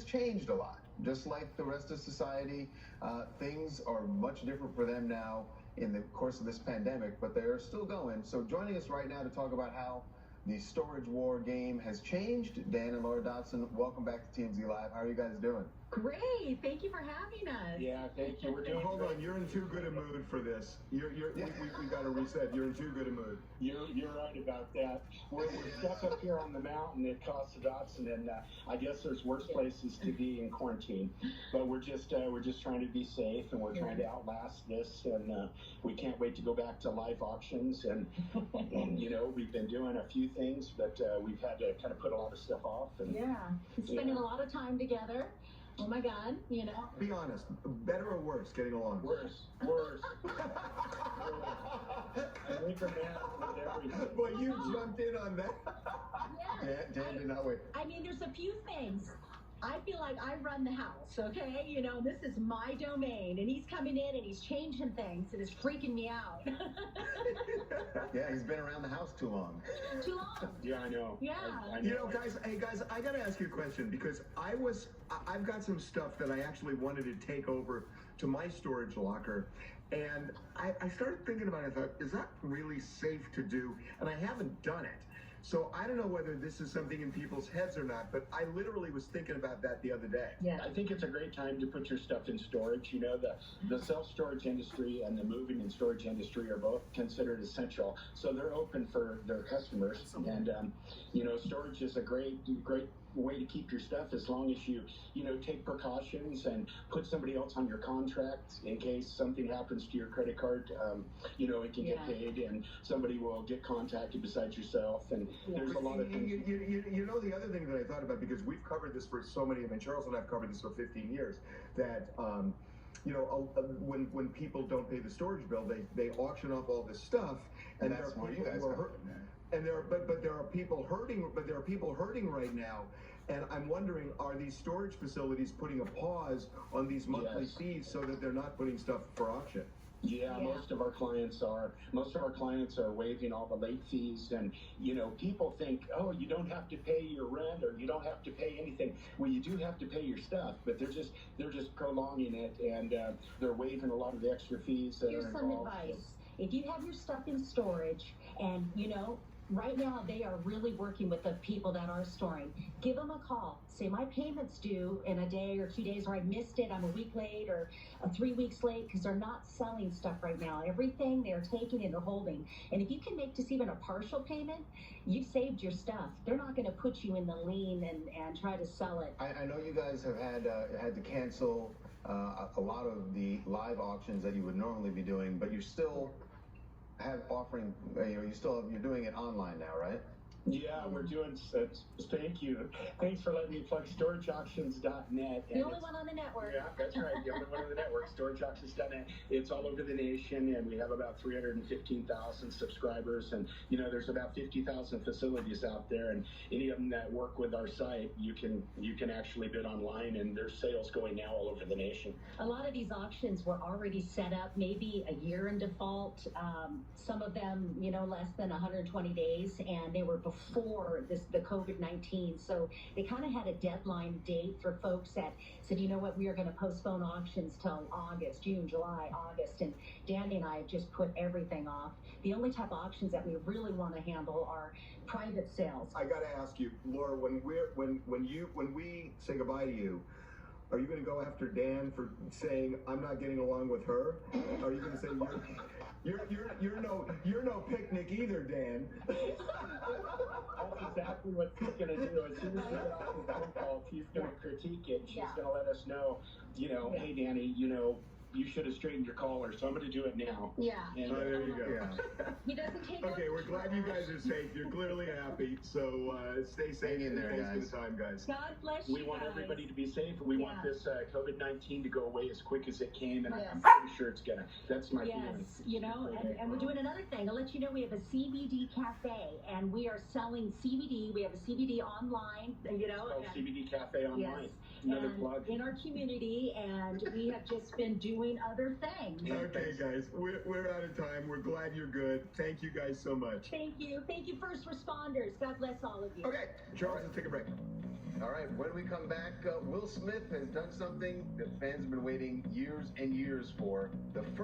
has changed a lot. Just like the rest of society, things are much different for them now in the course of this pandemic, but they're still going. So joining us right now to talk about how the storage war game has changed, Dan and Laura Dotson, welcome back to TMZLive. How are you guys doing? Great, thank you for having us. Yeah, thank you. We're doing. Hold on, you're in too good a mood for this. We got to reset. You're in too good a mood. You're right about that. We're stuck up here on the mountain at Costa Dotson, and I guess there's worse places to be in quarantine. But we're just trying to be safe, and we're trying to outlast this, and we can't wait to go back to live auctions. And you know, we've been doing a few things, but we've had to kind of put a lot of stuff off. And, spending a lot of time together. Oh my God, you know. Be honest, better or worse getting along? Worse. I think for that with everything. Boy, you jumped in on that. Yeah. Dan did not wait. I mean, there's a few things. I feel like I run the house, okay? You know, this is my domain, and he's coming in and he's changing things, and it's freaking me out. Yeah, he's been around the house too long. Too long. Yeah, I know. Yeah. I know. You know, guys, I got to ask you a question, because I've got some stuff that I actually wanted to take over to my storage locker, and I started thinking about it. I thought, is that really safe to do? And I haven't done it. So I don't know whether this is something in people's heads or not, but I literally was thinking about that the other day. Yeah. I think it's a great time to put your stuff in storage. You know, the self-storage industry and the moving and storage industry are both considered essential. So they're open for their customers. And, you know, storage is a great way to keep your stuff, as long as you take precautions and put somebody else on your contract in case something happens to your credit card. You know, it can get paid, and somebody will get contacted besides yourself. And there's a lot of things. You know, the other thing that I thought about, because we've covered this for so many, I mean, Charles and I've covered this for 15 years, that you know, when people don't pay the storage bill, they auction off all this stuff, and that's where you guys are. And there are people hurting. But there are people hurting right now, and I'm wondering, are these storage facilities putting a pause on these monthly fees so that they're not putting stuff for auction? Yeah, most of our clients are waiving all the late fees, and you know, people think, oh, you don't have to pay your rent, or you don't have to pay anything. Well, you do have to pay your stuff, but they're just prolonging it, and they're waiving a lot of the extra fees that Here's are some involved. advice. If you have your stuff in storage, and you know, right now they are really working with the people that are storing, give them a call. Say, my payment's due in a day or 2 days, or I missed it, I'm a week late or 3 weeks late, because they're not selling stuff right now. Everything they're taking and they're holding. And if you can make just even a partial payment, you've saved your stuff. They're not going to put you in the lien and try to sell it. I know you guys have had to cancel a lot of the live auctions that you would normally be doing, but you still offering, you're doing it online now, right? Yeah, we're doing. Thank you. Thanks for letting me plug StorageAuctions.net. The only one on the network. Yeah, that's right. The only one on the network, StorageAuctions.net. It's all over the nation, and we have about 315,000 subscribers. And you know, there's about 50,000 facilities out there, and any of them that work with our site, you can actually bid online, and there's sales going now all over the nation. A lot of these auctions were already set up, maybe a year in default. Some of them, you know, less than 120 days, and they were before the COVID-19. So they kind of had a deadline date for folks that said, you know what, we are going to postpone auctions till August, June, July, August. And Danny and I have just put everything off. The only type of auctions that we really want to handle are private sales. I got to ask you, Laura, when we say goodbye to you, are you going to go after Dan for saying I'm not getting along with her? Are you going to say you're no picnic either, Dan? That's exactly what she's going to do. As soon as we get off the phone call, she's going to critique it. She's going to let us know, you know, hey, Danny, you know, you should have straightened your collar, so I'm going to do it now. Yeah. And, there you go. Yeah. He doesn't take Okay, we're glad you guys are safe. You're clearly happy, so stay safe. Hang in there, Thanks guys. for the time, guys. God bless you. we want guys. everybody to be safe. We want this COVID-19 to go away as quick as it came, and Yes. I'm pretty sure it's gonna. That's my feeling. Yes, you know, and we're doing another thing. I'll let you know, we have a CBD cafe, and we are selling CBD. We have a CBD online, you know. It's called CBD Cafe Online. Yes. Another and plug. in our community, and we have just been doing other things. Okay, guys, we're out of time. We're glad you're good. Thank you guys so much. Thank you. Thank you, first responders. God bless all of you. Okay, Charles, let's take a break. All right, when we come back, Will Smith has done something that fans have been waiting years and years for. The first